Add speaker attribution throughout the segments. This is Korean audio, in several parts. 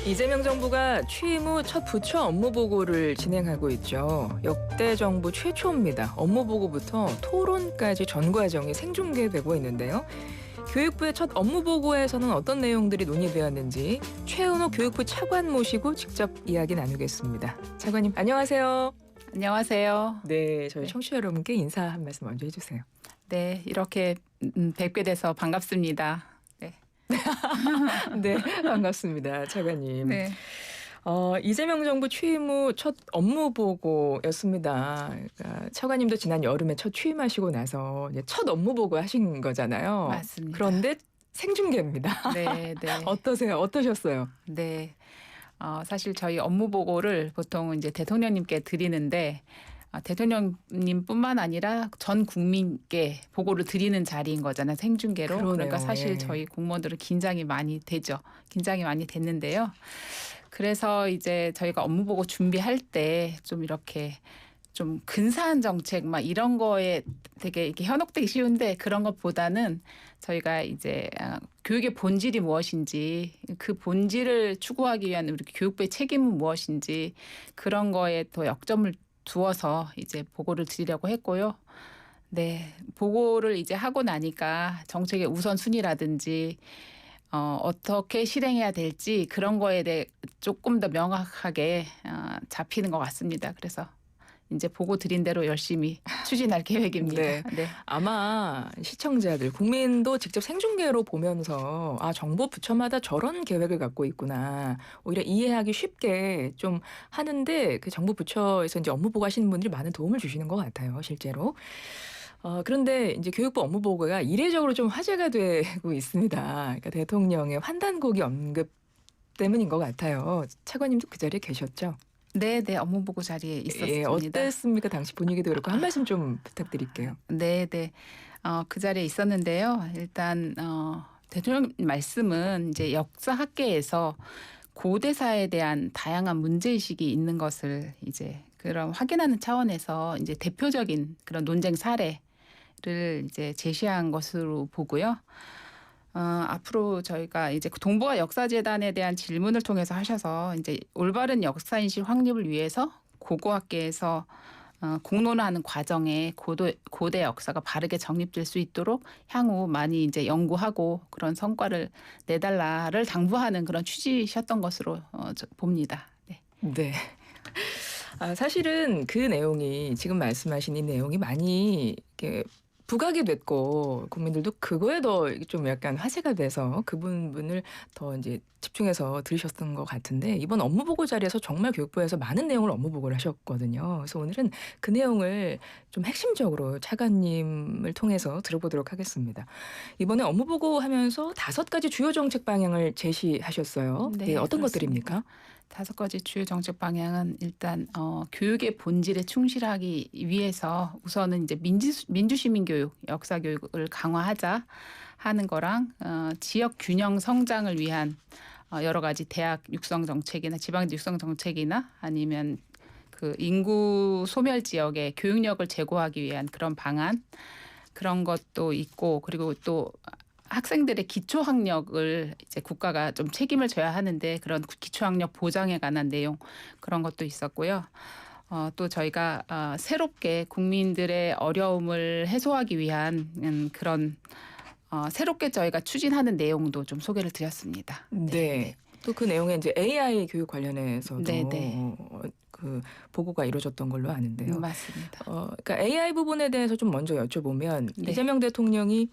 Speaker 1: 이재명 정부가 취임 후 첫 부처 업무 보고를 진행하고 있죠. 역대 정부 최초입니다. 업무 보고부터 토론까지 전 과정이 생중계되고 있는데요. 교육부의 첫 업무 보고에서는 어떤 내용들이 논의되었는지 최은호 교육부 차관 모시고 직접 이야기 나누겠습니다. 차관님 안녕하세요.
Speaker 2: 안녕하세요.
Speaker 1: 네, 저희 청취자 여러분께 인사 한 말씀 먼저 해주세요.
Speaker 2: 네, 이렇게 뵙게 돼서 반갑습니다. 네,
Speaker 1: 네, 반갑습니다. 차관님.
Speaker 2: 네,
Speaker 1: 이재명 정부 취임 후 첫 업무 보고였습니다. 그러니까 차관님도 지난 여름에 첫 취임하시고 나서 이제 첫 업무 보고 하신 거잖아요.
Speaker 2: 맞습니다.
Speaker 1: 그런데 생중계입니다.
Speaker 2: 네, 네,
Speaker 1: 어떠세요? 어떠셨어요?
Speaker 2: 네. 사실 저희 업무 보고를 보통 이제 대통령님께 드리는데 대통령님뿐만 아니라 전 국민께 보고를 드리는 자리인 거잖아요. 생중계로.
Speaker 1: 그러네요.
Speaker 2: 그러니까 사실
Speaker 1: 예.
Speaker 2: 저희 공무원들은 긴장이 많이 되죠. 긴장이 많이 됐는데요. 그래서 이제 저희가 업무 보고 준비할 때 좀 이렇게 좀 근사한 정책 막 이런 거에 되게 이렇게 현혹되기 쉬운데 그런 것보다는 저희가 이제 교육의 본질이 무엇인지 그 본질을 추구하기 위한 우리 교육부의 책임은 무엇인지 그런 거에 더 역점을 두어서 이제 보고를 드리려고 했고요. 네, 보고를 이제 하고 나니까 정책의 우선순위라든지 어떻게 실행해야 될지 그런 거에 대해 조금 더 명확하게 잡히는 것 같습니다. 그래서 이제 보고 드린 대로 열심히 추진할 계획입니다.
Speaker 1: 네.
Speaker 2: 네.
Speaker 1: 아마 시청자들, 국민도 직접 생중계로 보면서 정부 부처마다 저런 계획을 갖고 있구나. 오히려 이해하기 쉽게 좀 하는데 그 정부 부처에서 이제 업무 보고 하시는 분들이 많은 도움을 주시는 것 같아요, 실제로. 그런데 이제 교육부 업무 보고가 이례적으로 좀 화제가 되고 있습니다. 그러니까 대통령의 환단고기 언급 때문인 것 같아요. 차관님도 그 자리에 계셨죠?
Speaker 2: 네, 네. 업무 보고 자리에 있었습니다.
Speaker 1: 예, 어땠습니까? 당시 분위기도 그렇고 한 말씀 좀 부탁드릴게요.
Speaker 2: 네, 네. 그 자리에 있었는데요. 일단 대통령 말씀은 이제 역사학계에서 고대사에 대한 다양한 문제의식이 있는 것을 이제 그런 확인하는 차원에서 이제 대표적인 그런 논쟁 사례를 이제 제시한 것으로 보고요. 앞으로 저희가 이제 동북아 역사재단에 대한 질문을 통해서 하셔서 이제 올바른 역사인식 확립을 위해서 고고학계에서 공론화하는 과정에 고대 역사가 바르게 정립될 수 있도록 향후 많이 이제 연구하고 그런 성과를 내달라를 당부하는 그런 취지셨던 것으로 봅니다. 네.
Speaker 1: 네. 사실은 그 내용이 지금 말씀하신 이 내용이 많이 이렇게 부각이 됐고 국민들도 그거에 더 좀 약간 화제가 돼서 그 부분을 더 이제 집중해서 들으셨던 것 같은데 이번 업무 보고 자리에서 정말 교육부에서 많은 내용을 업무 보고를 하셨거든요. 그래서 오늘은 그 내용을 좀 핵심적으로 차관님을 통해서 들어보도록 하겠습니다. 이번에 업무 보고 하면서 5가지 주요 정책 방향을 제시하셨어요.
Speaker 2: 네,
Speaker 1: 네, 어떤
Speaker 2: 그렇습니다.
Speaker 1: 것들입니까?
Speaker 2: 5가지 주요 정책 방향은 일단 교육의 본질에 충실하기 위해서 우선은 이제 민주시민 교육, 역사 교육을 강화하자 하는 거랑 지역 균형 성장을 위한 여러 가지 대학 육성 정책이나 지방대 육성 정책이나 아니면 그 인구 소멸 지역에 교육력을 제고하기 위한 그런 방안 그런 것도 있고 그리고 또 학생들의 기초학력을 이제 국가가 좀 책임을 져야 하는데 그런 기초학력 보장에 관한 내용 그런 것도 있었고요. 또 저희가 새롭게 국민들의 어려움을 해소하기 위한 그런 새롭게 저희가 추진하는 내용도 좀 소개를 드렸습니다.
Speaker 1: 네. 또 그 내용에 이제 AI 교육 관련해서도
Speaker 2: 네.
Speaker 1: 그 보고가 이루어졌던 걸로 아는데요.
Speaker 2: 맞습니다.
Speaker 1: 그러니까 AI 부분에 대해서 좀 먼저 여쭤보면
Speaker 2: 네.
Speaker 1: 이재명 대통령이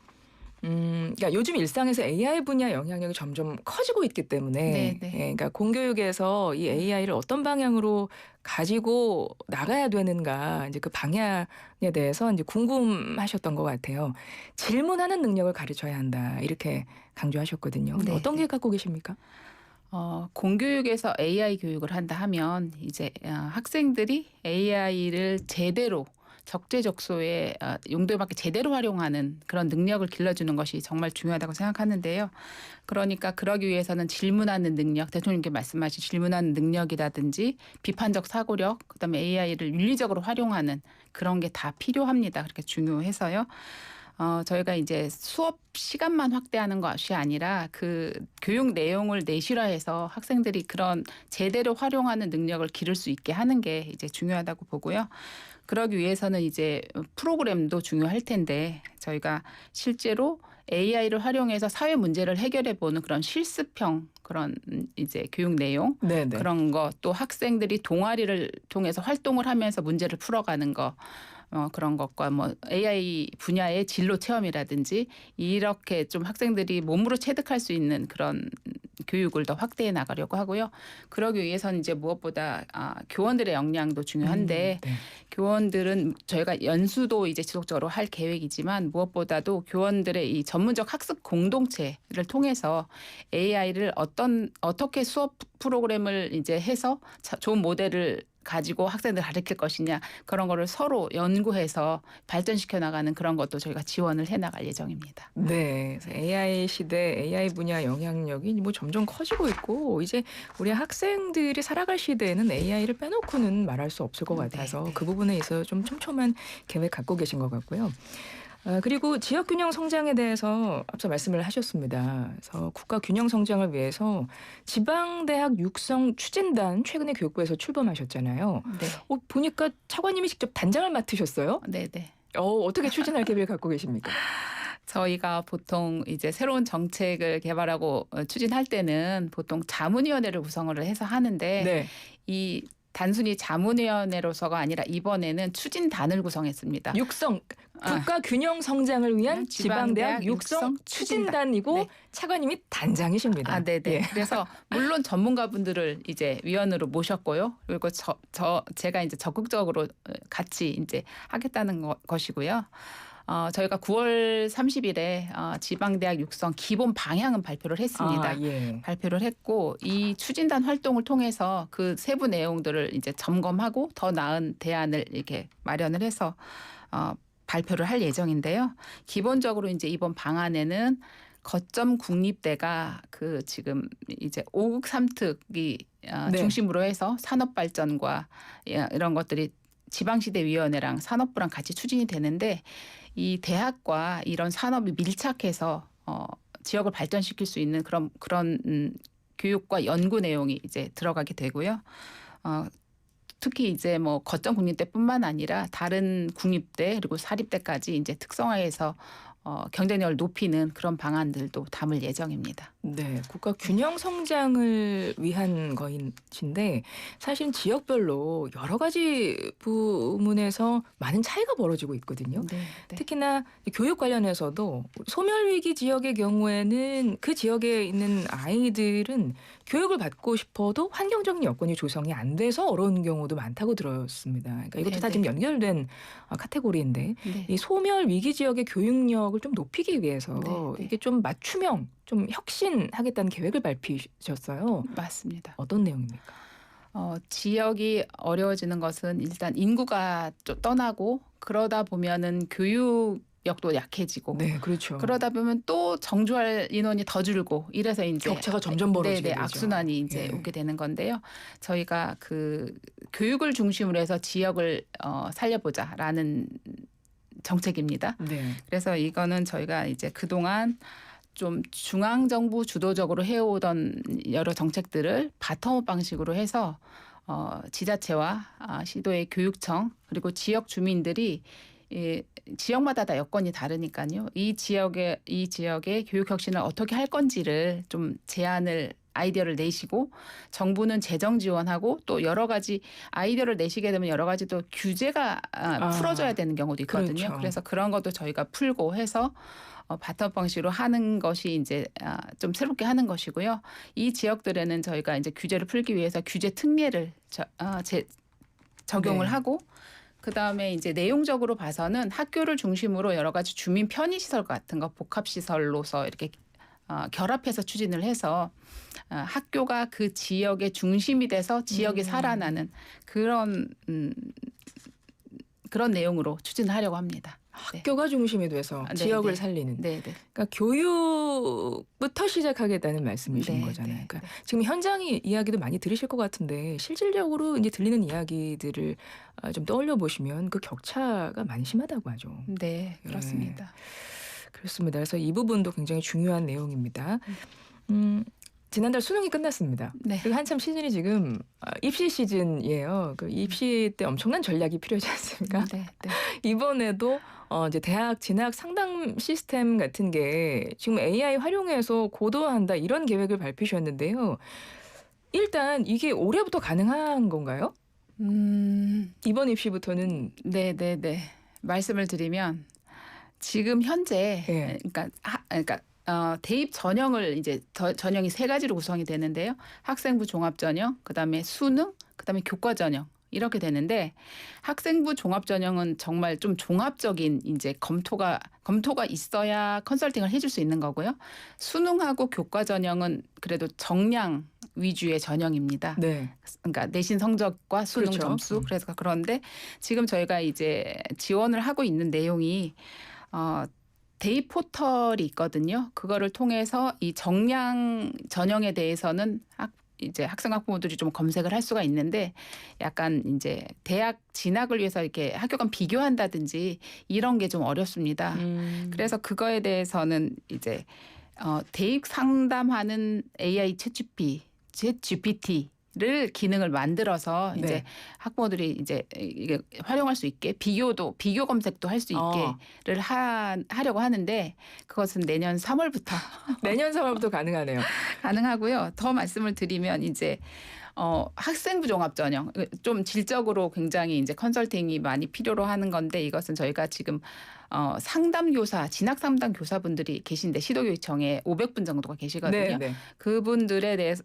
Speaker 1: 그러니까 요즘 일상에서 AI 분야 영향력이 점점 커지고 있기 때문에
Speaker 2: 네.
Speaker 1: 그러니까 공교육에서 이 AI를 어떤 방향으로 가지고 나가야 되는가 이제 그 방향에 대해서 이제 궁금하셨던 것 같아요. 질문하는 능력을 가르쳐야 한다 이렇게 강조하셨거든요.
Speaker 2: 네.
Speaker 1: 어떤 게 갖고 계십니까?
Speaker 2: 공교육에서 AI 교육을 한다 하면 이제 학생들이 AI를 제대로 적재적소에 용도에 맞게 제대로 활용하는 그런 능력을 길러주는 것이 정말 중요하다고 생각하는데요. 그러니까 그러기 위해서는 질문하는 능력, 대통령께 말씀하신 질문하는 능력이라든지 비판적 사고력, 그다음에 AI를 윤리적으로 활용하는 그런 게 다 필요합니다. 그렇게 중요해서요. 저희가 이제 수업 시간만 확대하는 것이 아니라 그 교육 내용을 내실화해서 학생들이 그런 제대로 활용하는 능력을 기를 수 있게 하는 게 이제 중요하다고 보고요. 그러기 위해서는 이제 프로그램도 중요할 텐데 저희가 실제로 AI를 활용해서 사회 문제를 해결해 보는 그런 실습형 그런 이제 교육 내용
Speaker 1: 네네.
Speaker 2: 그런 거 또 학생들이 동아리를 통해서 활동을 하면서 문제를 풀어가는 거 그런 것과 뭐 AI 분야의 진로 체험이라든지 이렇게 좀 학생들이 몸으로 체득할 수 있는 그런 교육을 더 확대해 나가려고 하고요. 그러기 위해서는 이제 무엇보다 교원들의 역량도 중요한데
Speaker 1: 네.
Speaker 2: 교원들은 저희가 연수도 이제 지속적으로 할 계획이지만 무엇보다도 교원들의 이 전문적 학습 공동체를 통해서 AI를 어떻게 수업 프로그램을 이제 해서 좋은 모델을 가지고 학생들 가르칠 것이냐 그런 거를 서로 연구해서 발전시켜 나가는 그런 것도 저희가 지원을 해 나갈 예정입니다.
Speaker 1: 네. 그래서 AI 시대, AI 분야 영향력이 뭐 점점 커지고 있고 이제 우리 학생들이 살아갈 시대에는 AI를 빼놓고는 말할 수 없을 것 같아서
Speaker 2: 네.
Speaker 1: 그 부분에 있어서 좀 촘촘한 계획 갖고 계신 것 같고요. 그리고 지역 균형 성장에 대해서 앞서 말씀을 하셨습니다. 그래서 국가 균형 성장을 위해서 지방대학 육성 추진단 최근에 교육부에서 출범하셨잖아요.
Speaker 2: 네.
Speaker 1: 보니까 차관님이 직접 단장을 맡으셨어요?
Speaker 2: 네네.
Speaker 1: 어떻게 추진할 계획을 갖고 계십니까?
Speaker 2: 저희가 보통 이제 새로운 정책을 개발하고 추진할 때는 보통 자문위원회를 구성을 해서 하는데
Speaker 1: 네.
Speaker 2: 이 단순히 자문위원회로서가 아니라 이번에는 추진단을 구성했습니다.
Speaker 1: 육성 국가 균형 성장을 위한 지방대학 육성 추진단이고
Speaker 2: 네.
Speaker 1: 차관님이 단장이십니다.
Speaker 2: 네네.
Speaker 1: 예.
Speaker 2: 그래서 물론 전문가분들을 이제 위원으로 모셨고요. 그리고 제가 이제 적극적으로 같이 이제 하겠다는 것이고요. 저희가 9월 30일에 지방대학 육성 기본 방향은 발표를 했습니다.
Speaker 1: 예.
Speaker 2: 발표를 했고 이 추진단 활동을 통해서 그 세부 내용들을 이제 점검하고 더 나은 대안을 이렇게 마련을 해서 발표를 할 예정인데요. 기본적으로 이제 이번 방안에는 거점 국립대가 그 지금 이제 5국 3특이
Speaker 1: 네.
Speaker 2: 중심으로 해서 산업 발전과 이런 것들이 지방시대위원회랑 산업부랑 같이 추진이 되는데 이 대학과 이런 산업이 밀착해서 지역을 발전시킬 수 있는 그런 교육과 연구 내용이 이제 들어가게 되고요. 특히 이제 뭐 거점 국립대뿐만 아니라 다른 국립대 그리고 사립대까지 이제 특성화해서 경쟁력을 높이는 그런 방안들도 담을 예정입니다.
Speaker 1: 네, 국가 균형 성장을 위한 것인데 사실 지역별로 여러 가지 부문에서 많은 차이가 벌어지고 있거든요.
Speaker 2: 네.
Speaker 1: 특히나 교육 관련해서도 소멸위기 지역의 경우에는 그 지역에 있는 아이들은 교육을 받고 싶어도 환경적인 여건이 조성이 안 돼서 어려운 경우도 많다고 들었습니다. 그러니까 이것도 다
Speaker 2: 네네.
Speaker 1: 지금 연결된 카테고리인데
Speaker 2: 네.
Speaker 1: 이 소멸위기 지역의 교육력을 좀 높이기 위해서
Speaker 2: 네.
Speaker 1: 이게 좀 맞춤형, 좀 혁신하겠다는 계획을 발표하셨어요.
Speaker 2: 맞습니다.
Speaker 1: 어떤 내용입니까?
Speaker 2: 지역이 어려워지는 것은 일단 인구가 좀 떠나고 그러다 보면은 교육력도 약해지고
Speaker 1: 네, 그렇죠.
Speaker 2: 그러다 보면 또 정주할 인원이 더 줄고 이래서 이제
Speaker 1: 격차가 점점 벌어지게 되죠.
Speaker 2: 악순환이 이제
Speaker 1: 예.
Speaker 2: 오게 되는 건데요. 저희가 그 교육을 중심으로 해서 지역을 살려보자라는 정책입니다.
Speaker 1: 네.
Speaker 2: 그래서 이거는 저희가 이제 그동안 좀 중앙정부 주도적으로 해오던 여러 정책들을 바텀업 방식으로 해서 지자체와 시도의 교육청 그리고 지역 주민들이 지역마다 다 여건이 다르니까요. 이 지역의 교육 혁신을 어떻게 할 건지를 좀 아이디어를 내시고 정부는 재정 지원하고 또 여러 가지 아이디어를 내시게 되면 여러 가지 또 규제가 풀어져야 되는 경우도 있거든요.
Speaker 1: 그렇죠.
Speaker 2: 그래서 그런 것도 저희가 풀고 해서 바텀 방식으로 하는 것이 이제 좀 새롭게 하는 것이고요. 이 지역들에는 저희가 이제 규제를 풀기 위해서 규제 특례를 적용을
Speaker 1: 네.
Speaker 2: 하고 그다음에 이제 내용적으로 봐서는 학교를 중심으로 여러 가지 주민 편의시설 같은 거 복합시설로서 이렇게 결합해서 추진을 해서 학교가 그 지역의 중심이 돼서 지역이 살아나는 그런 내용으로 추진하려고 합니다.
Speaker 1: 학교가 중심이 돼서 지역을 살리는.
Speaker 2: 네.
Speaker 1: 그러니까 교육 교육부터 시작하겠다는 말씀이신 거잖아요. 그러니까 지금 현장 이야기도 많이 들으실 것 같은데 실질적으로 이제 들리는 이야기들을 좀 떠올려 보시면 그 격차가 많이 심하다고 하죠.
Speaker 2: 네,
Speaker 1: 예.
Speaker 2: 그렇습니다.
Speaker 1: 그렇습니다. 그래서 이 부분도 굉장히 중요한 내용입니다. 지난달 수능이 끝났습니다.
Speaker 2: 네.
Speaker 1: 그리고 한참 시즌이 지금 입시 시즌이에요. 그 입시 때 엄청난 전략이 필요하지 않습니까?
Speaker 2: 네, 네.
Speaker 1: 이번에도 이제 대학 진학 상담 시스템 같은 게 지금 AI 활용해서 고도화한다 이런 계획을 발표하셨는데요. 일단 이게 올해부터 가능한 건가요? 이번 입시부터는
Speaker 2: 네, 네, 네. 말씀을 드리면 지금 현재
Speaker 1: 예.
Speaker 2: 그러니까 대입 전형을 이제 전형이 세 가지로 구성이 되는데요. 학생부 종합 전형, 그다음에 수능, 그다음에 교과 전형. 이렇게 되는데 학생부 종합 전형은 정말 좀 종합적인 이제 검토가 있어야 컨설팅을 해줄 수 있는 거고요. 수능하고 교과 전형은 그래도 정량 위주의 전형입니다.
Speaker 1: 네.
Speaker 2: 그러니까 내신 성적과 수능
Speaker 1: 그렇죠.
Speaker 2: 점수. 그래서 그런데 지금 저희가 이제 지원을 하고 있는 내용이 대입 포털이 있거든요. 그거를 통해서 이 정량 전형에 대해서는 이제 학생 학부모들이 좀 검색을 할 수가 있는데 약간 이제 대학 진학을 위해서 이렇게 학교 간 비교한다든지 이런 게 좀 어렵습니다. 그래서 그거에 대해서는 이제 대입 상담하는 AI 챗GPT를 기능을 만들어서
Speaker 1: 네.
Speaker 2: 이제 학부모들이 이제 이게 활용할 수 있게 비교 검색도 할 수 있게를 하려고 하는데 그것은 내년 3월부터
Speaker 1: 내년 3월부터 가능하네요.
Speaker 2: 가능하고요. 더 말씀을 드리면 이제 학생부 종합 전형 좀 질적으로 굉장히 이제 컨설팅이 많이 필요로 하는 건데 이것은 저희가 지금 상담 교사, 진학 상담 교사분들이 계신데 시도교육청에 500분 정도가 계시거든요.
Speaker 1: 네.
Speaker 2: 그분들에 대해서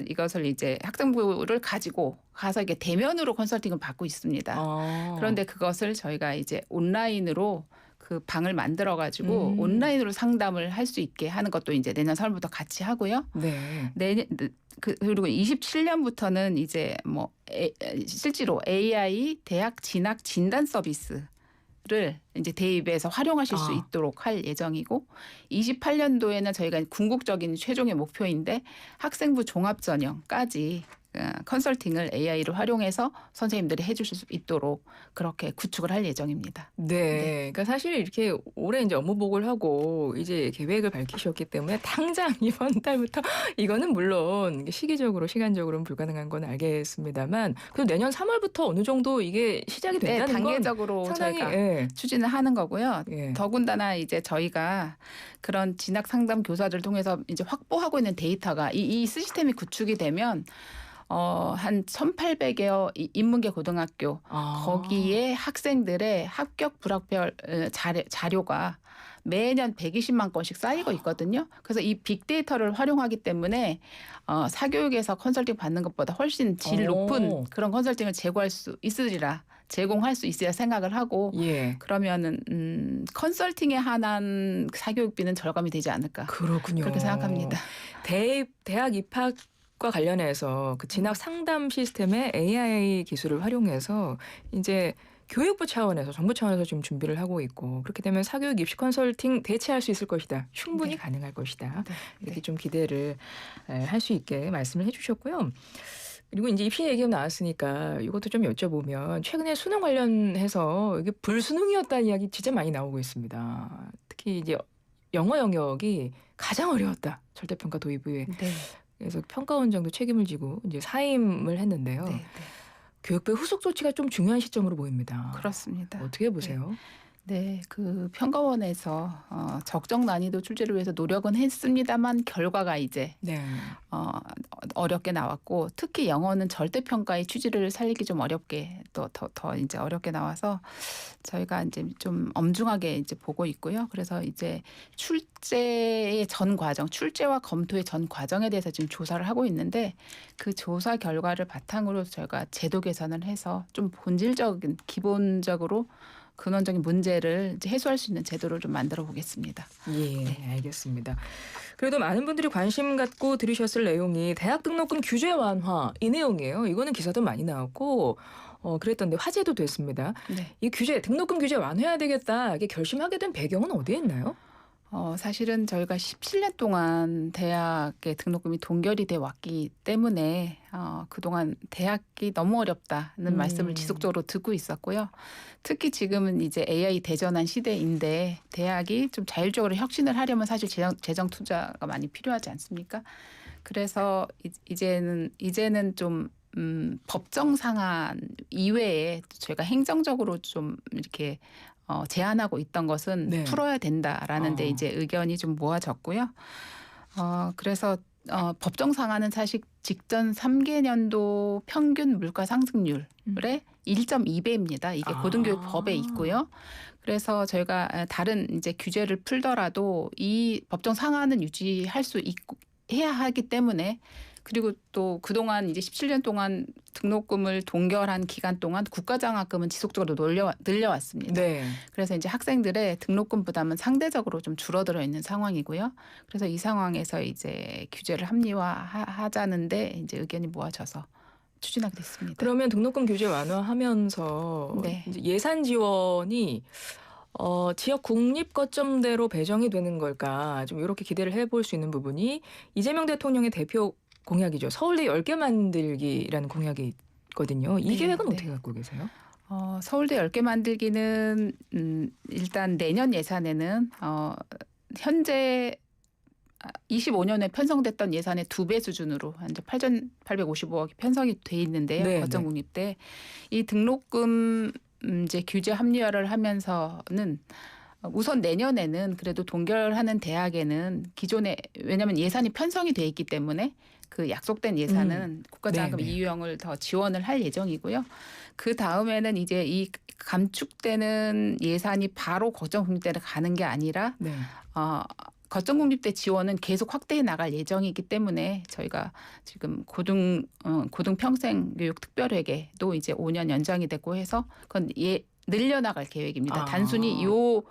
Speaker 2: 이것을 이제 학생부를 가지고 가서 이게 대면으로 컨설팅을 받고 있습니다. 그런데 그것을 저희가 이제 온라인으로 그 방을 만들어 가지고 온라인으로 상담을 할 수 있게 하는 것도 이제 내년 3월부터 같이 하고요.
Speaker 1: 네.
Speaker 2: 그리고 27년부터는 이제 뭐 실제로 AI 대학 진학 진단 서비스를 이제 대입에서 활용하실 수 있도록 할 예정이고 28년도에는 저희가 궁극적인 최종의 목표인데 학생부 종합 전형까지 컨설팅을 AI를 활용해서 선생님들이 해주실 수 있도록 그렇게 구축을 할 예정입니다.
Speaker 1: 네. 그러니까 사실 이렇게 올해 이제 업무 보고를 하고 이제 계획을 밝히셨기 때문에 당장 이번 달부터 이거는 물론 시기적으로 시간적으로는 불가능한 건 알겠습니다만 그래도 내년 3월부터 어느 정도 이게 시작이 된다는 건
Speaker 2: 단계적으로
Speaker 1: 상당히
Speaker 2: 저희가 추진을 하는 거고요.
Speaker 1: 예.
Speaker 2: 더군다나 이제 저희가 그런 진학 상담 교사들을 통해서 이제 확보하고 있는 데이터가 이 시스템이 구축이 되면 한 1,800여 인문계 고등학교 거기에 학생들의 합격 불합격 자료가 매년 120만 건씩 쌓이고 있거든요. 그래서 이 빅데이터를 활용하기 때문에 사교육에서 컨설팅 받는 것보다 훨씬 질 높은 그런 컨설팅을 제공할 수 있으리라 생각을 하고 그러면은 컨설팅에 한한 사교육비는 절감이 되지 않을까.
Speaker 1: 그렇군요.
Speaker 2: 그렇게 생각합니다.
Speaker 1: 대학 입학과 관련해서 그 진학 상담 시스템에 AI 기술을 활용해서 이제 교육부 차원에서 정부 차원에서 지금 준비를 하고 있고 그렇게 되면 사교육 입시 컨설팅 대체할 수 있을 것이다. 충분히 가능할 것이다. 이렇게 좀 기대를 할 수 있게 말씀을 해주셨고요. 그리고 이제 입시 얘기가 나왔으니까 이것도 좀 여쭤보면 최근에 수능 관련해서 이게 불수능이었다는 이야기 진짜 많이 나오고 있습니다. 특히 이제 영어 영역이 가장 어려웠다. 절대평가 도입 후에. 그래서 평가원장도 책임을 지고 이제 사임을 했는데요. 교육부의 후속 조치가 좀 중요한 시점으로 보입니다.
Speaker 2: 그렇습니다.
Speaker 1: 어떻게 보세요?
Speaker 2: 네, 그 평가원에서 적정 난이도 출제를 위해서 노력은 했습니다만 결과가 이제 어렵게 나왔고 특히 영어는 절대 평가의 취지를 살리기 좀 어렵게 더 이제 어렵게 나와서 저희가 이제 좀 엄중하게 이제 보고 있고요. 그래서 이제 출제의 전 과정, 출제와 검토의 전 과정에 대해서 지금 조사를 하고 있는데 그 조사 결과를 바탕으로 저희가 제도 개선을 해서 좀 본질적인 기본적으로 근원적인 문제를 이제 해소할 수 있는 제도를 좀 만들어 보겠습니다.
Speaker 1: 알겠습니다. 그래도 많은 분들이 관심 갖고 들으셨을 내용이 대학 등록금 규제 완화 이 내용이에요. 이거는 기사도 많이 나왔고 그랬던데 화제도 됐습니다. 이 등록금 규제 완화해야 되겠다. 이게 결심하게 된 배경은 어디에 있나요?
Speaker 2: 사실은 저희가 17년 동안 대학의 등록금이 동결이 돼 왔기 때문에 그동안 대학이 너무 어렵다는 말씀을 지속적으로 듣고 있었고요. 특히 지금은 이제 AI 대전환 시대인데 대학이 좀 자율적으로 혁신을 하려면 사실 재정 투자가 많이 필요하지 않습니까? 그래서 이제는 좀 법정 상한 이외에 저희가 행정적으로 좀 이렇게 제한하고 있던 것은
Speaker 1: 네.
Speaker 2: 풀어야 된다라는 데 이제 의견이 좀 모아졌고요. 그래서 법정 상한은 사실 직전 3개년도 평균 물가 상승률의 1.2배입니다. 이게 고등교육법에 있고요. 그래서 저희가 다른 이제 규제를 풀더라도 이 법정 상한은 유지할 수 있고 해야 하기 때문에 그리고 또 그동안 이제 17년 동안 등록금을 동결한 기간 동안 국가장학금은 지속적으로 늘려왔습니다.
Speaker 1: 네.
Speaker 2: 그래서 이제 학생들의 등록금 부담은 상대적으로 좀 줄어들어 있는 상황이고요. 그래서 이 상황에서 이제 규제를 합리화하자는데 이제 의견이 모아져서 추진하게 됐습니다.
Speaker 1: 그러면 등록금 규제 완화하면서
Speaker 2: 네.
Speaker 1: 이제 예산 지원이 지역 국립 거점대로 배정이 되는 걸까? 좀 이렇게 기대를 해볼 수 있는 부분이 이재명 대통령의 대표 공약이죠. 서울대 10개 만들기라는 공약이 있거든요. 이
Speaker 2: 네,
Speaker 1: 계획은
Speaker 2: 네.
Speaker 1: 어떻게 갖고 계세요?
Speaker 2: 서울대 10개 만들기는 일단 내년 예산에는 현재 25년에 편성됐던 예산의 2배 수준으로 이제 8,855억이 편성이 돼 있는데요.
Speaker 1: 네,
Speaker 2: 거점
Speaker 1: 네.
Speaker 2: 국립대. 이 등록금 이제 규제 합리화를 하면서는 우선 내년에는 그래도 동결하는 대학에는 기존에 왜냐하면 예산이 편성이 돼 있기 때문에 그 약속된 예산은 국가장학금
Speaker 1: 네, 네.
Speaker 2: 이유형을 더 지원을 할 예정이고요. 그 다음에는 이제 이 감축되는 예산이 바로 거점 국립대를 가는 게 아니라
Speaker 1: 네.
Speaker 2: 거점 국립대 지원은 계속 확대해 나갈 예정이기 때문에 저희가 지금 고등 평생교육 특별회계도 이제 5년 연장이 됐고 해서 그건 늘려나갈 계획입니다. 단순히 요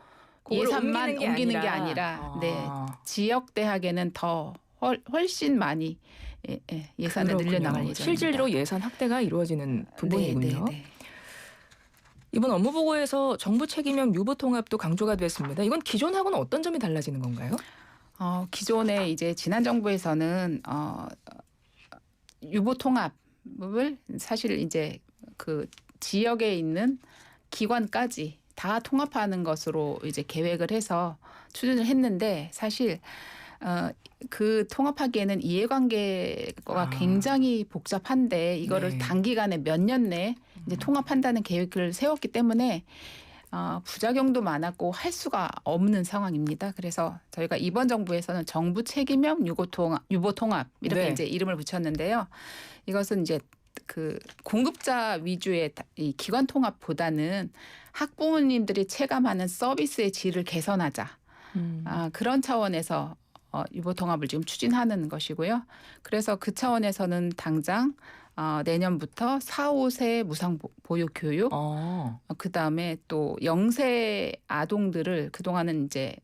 Speaker 1: 그거를
Speaker 2: 예산만 옮기는 게 아니라 네, 지역 대학에는 더 훨씬 많이 예산을 늘려나갈 예정입니다.
Speaker 1: 실질로 예산 확대가 이루어지는 부분이군요.
Speaker 2: 네, 네, 네.
Speaker 1: 이번 업무 보고에서 정부 책임형 유보 통합도 강조가 됐습니다. 이건 기존하고는 어떤 점이 달라지는 건가요?
Speaker 2: 기존에 이제 지난 정부에서는 유보 통합을 사실 이제 그 지역에 있는 기관까지 다 통합하는 것으로 이제 계획을 해서 추진을 했는데 사실 그 통합하기에는 이해관계가 굉장히 복잡한데 이거를
Speaker 1: 네.
Speaker 2: 단기간에 몇 년 내에 이제 통합한다는 계획을 세웠기 때문에 부작용도 많았고 할 수가 없는 상황입니다. 그래서 저희가 이번 정부에서는 정부 책임형 유보 통합 이렇게
Speaker 1: 네.
Speaker 2: 이제 이름을 붙였는데요. 이것은 이제 그 공급자 위주의 이 기관 통합보다는 학부모님들이 체감하는 서비스의 질을 개선하자. 그런 차원에서 유보 통합을 지금 추진하는 것이고요. 그래서 그 차원에서는 당장 내년부터 4, 5세 무상 보육 교육, 그다음에 또 영세 아동들을 그동안은 이제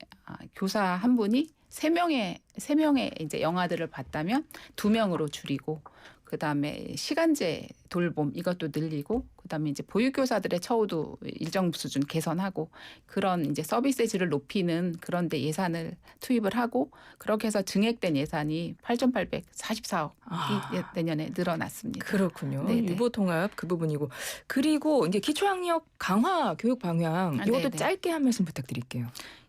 Speaker 2: 교사 한 분이 3명의 이제 영아들을 봤다면 2명으로 줄이고 그다음에 시간제 돌봄 이것도 늘리고 그다음에 이제 보육교사들의 처우도 일정 수준 개선하고 그런 이제 서비스의 질을 높이는 그런 데 예산을 투입을 하고 그렇게 해서 증액된 예산이 8,844억이 내년에 늘어났습니다.
Speaker 1: 그렇군요.
Speaker 2: 네네.
Speaker 1: 유보 통합 그 부분이고 그리고 이제 기초학력 강화 교육 방향 이것도
Speaker 2: 네네.
Speaker 1: 짧게 한 말씀 부탁드릴게요.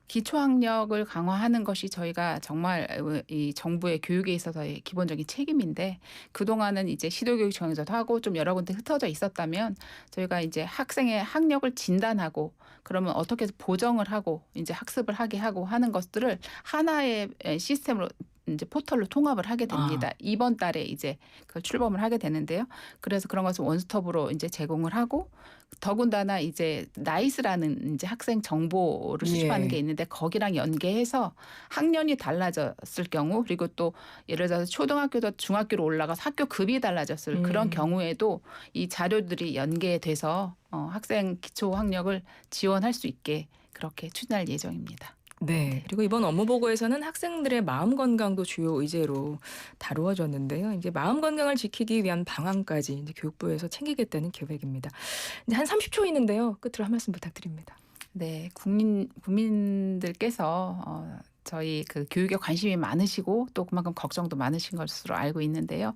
Speaker 2: 기초학력을 강화하는 것이 저희가 정말 이 정부의 교육에 있어서의 기본적인 책임인데 그동안은 이제 시도교육 정에서도 하고 좀 여러 군데 흩어져 있었다면 저희가 이제 학생의 학력을 진단하고 그러면 어떻게 해서 보정을 하고 이제 학습을 하게 하고 하는 것들을 하나의 시스템으로 이제 포털로 통합을 하게 됩니다. 이번 달에 이제 그 출범을 하게 되는데요. 그래서 그런 것을 원스톱으로 이제 제공을 하고 더군다나 이제 나이스라는 이제 학생 정보를 수집하는 게 있는데 거기랑 연계해서 학년이 달라졌을 경우 그리고 또 예를 들어서 초등학교에서 중학교로 올라가서 학교 급이 달라졌을 그런 경우에도 이 자료들이 연계돼서 학생 기초 학력을 지원할 수 있게 그렇게 추진할 예정입니다.
Speaker 1: 네. 그리고 이번 업무 보고에서는 학생들의 마음 건강도 주요 의제로 다루어졌는데요. 이제 마음 건강을 지키기 위한 방안까지 이제 교육부에서 챙기겠다는 계획입니다. 이제 한 30초 있는데요. 끝으로 한 말씀 부탁드립니다.
Speaker 2: 네, 국민들께서 저희 그 교육에 관심이 많으시고 또 그만큼 걱정도 많으신 것으로 알고 있는데요.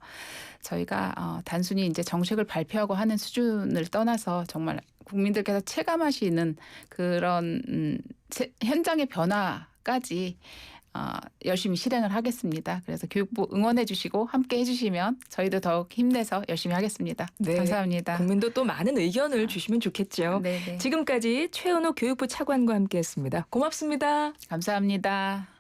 Speaker 2: 저희가 단순히 이제 정책을 발표하고 하는 수준을 떠나서 정말 국민들께서 체감하시는 그런 현장의 변화까지 열심히 실행을 하겠습니다. 그래서 교육부 응원해 주시고 함께 해주시면 저희도 더욱 힘내서 열심히 하겠습니다.
Speaker 1: 네.
Speaker 2: 감사합니다.
Speaker 1: 국민도 또 많은 의견을 주시면 좋겠죠.
Speaker 2: 네네.
Speaker 1: 지금까지 최은호 교육부 차관과 함께했습니다. 고맙습니다.
Speaker 2: 감사합니다.